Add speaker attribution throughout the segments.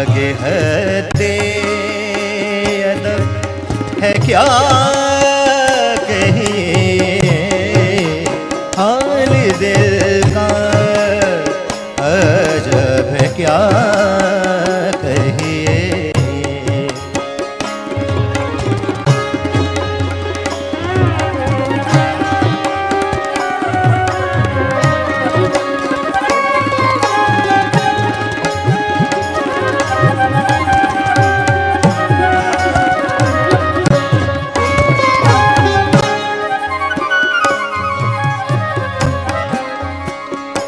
Speaker 1: आगे हदे अदब है क्या कहिए, हाल दिल का अजब है क्या कहिए।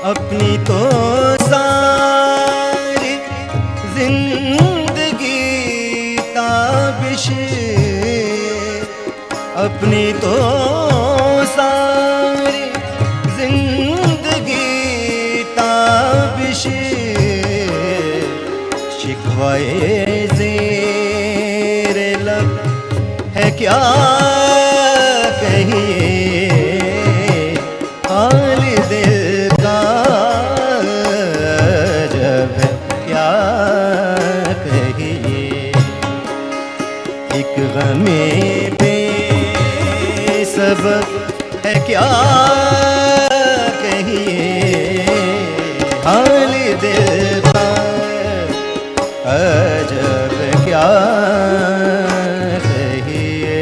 Speaker 1: अपनी तो सारी जिंदगी ताबिश, अपनी तो सारी जिंदगी ताबिश, शिकवाए ज़ेर लब है क्या कहिए, हाल दिल का जब क्या कहिए। एक गमे बेसबब है क्या कहिए, हाल दिल का अजब क्या कहिए।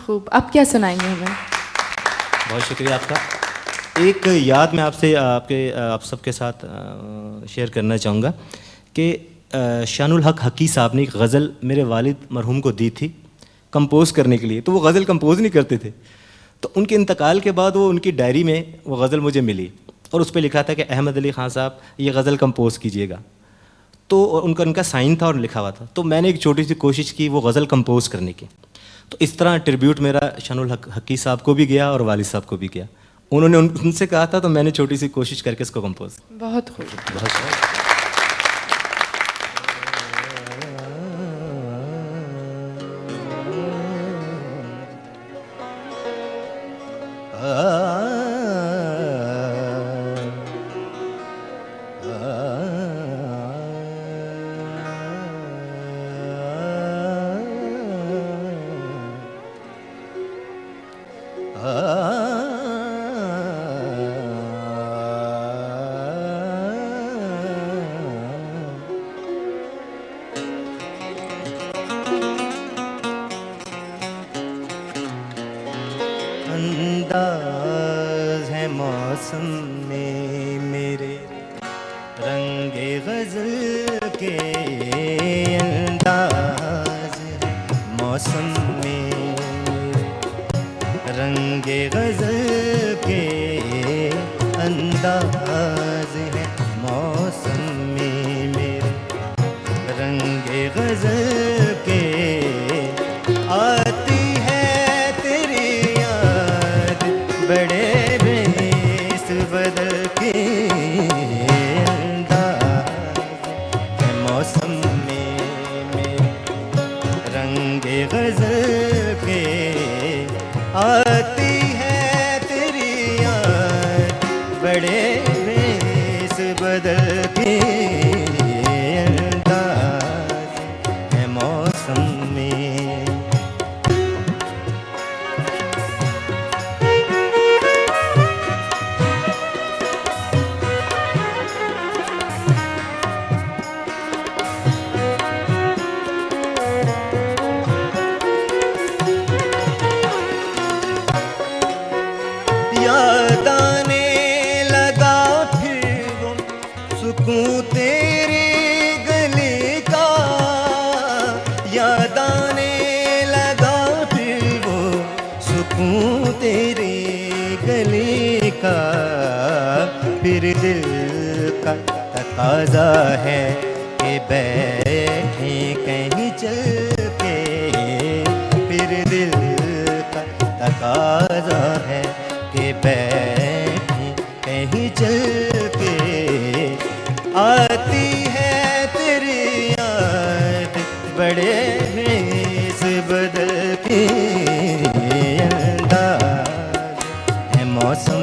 Speaker 2: खूब, अब क्या सुनाएंगे हमें?
Speaker 3: बहुत शुक्रिया आपका। एक याद मैं आपसे आप सबके साथ शेयर करना चाहूँगा कि शानुल हक हकी साहब ने एक गज़ल मेरे वालिद मरहूम को दी थी कंपोज़ करने के लिए। तो वो गज़ल कंपोज़ नहीं करते थे, तो उनके इंतकाल के बाद वो उनकी डायरी में वो गज़ल मुझे मिली और उस पर लिखा था कि अहमद अली ख़ान साहब ये गज़ल कंपोज़ कीजिएगा। तो उनका साइन था और लिखा हुआ था। तो मैंने एक छोटी सी कोशिश की वो गज़ल कंपोज़ करने की। तो इस तरह ट्रिब्यूट मेरा शानुल हकी साहब को भी गया और वालिद साहब को भी गया। उन्होंने उनसे कहा था, तो मैंने छोटी सी कोशिश करके इसको कंपोज।
Speaker 2: बहुत खूब।
Speaker 3: बहुत
Speaker 1: अंदाज़ है मौसम में मेरे रंगे गज़ल के, अंदाज़ है मौसम में रंगे गज़ल के, अंदाज़ है मौसम में मेरे रंगे गज़ल के। आती है तेरी याद बड़े बेस बदल के, अंदाज़ है मौसम में मेरे रंगे गज़ल के। आती है तेरी याद बड़े बेस बदल के, अंदाज़ है मौसम में। याद आने लगा फिर वो सुकून तेरे गले का, याद आने लगा फिर वो सुकून तेरे गले का। फिर दिल का तकाज़ा है कि बैठे कहीं चल के, फिर दिल का तकाज़ा है के बैठे कहीं चल के। आती है तेरी याद बड़े बेस बदल के, अंदाज़ है मौसम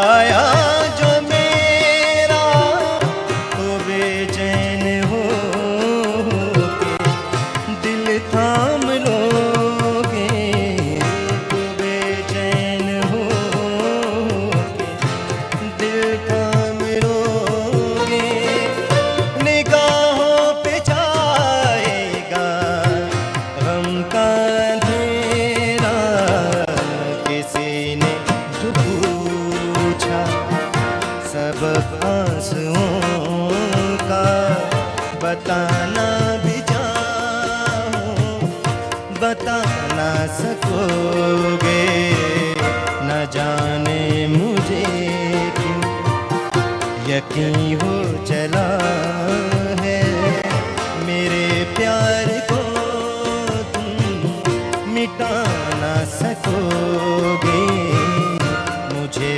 Speaker 1: पाया जो मेरा, तो बेचैन हो के दिल थाम लोगे, तो बेचैन हो के दिल थाम लोगे। निगाहों पे छाएगा गम का अंधेरा, किसी ने जो पूछा सबक आंसुओं का, बताना भी चाहूं बता ना सकोगे। न जाने मुझे क्यों यकीन हो चला है, मेरे प्यार को तुम मिटा ना सकोगे। मुझे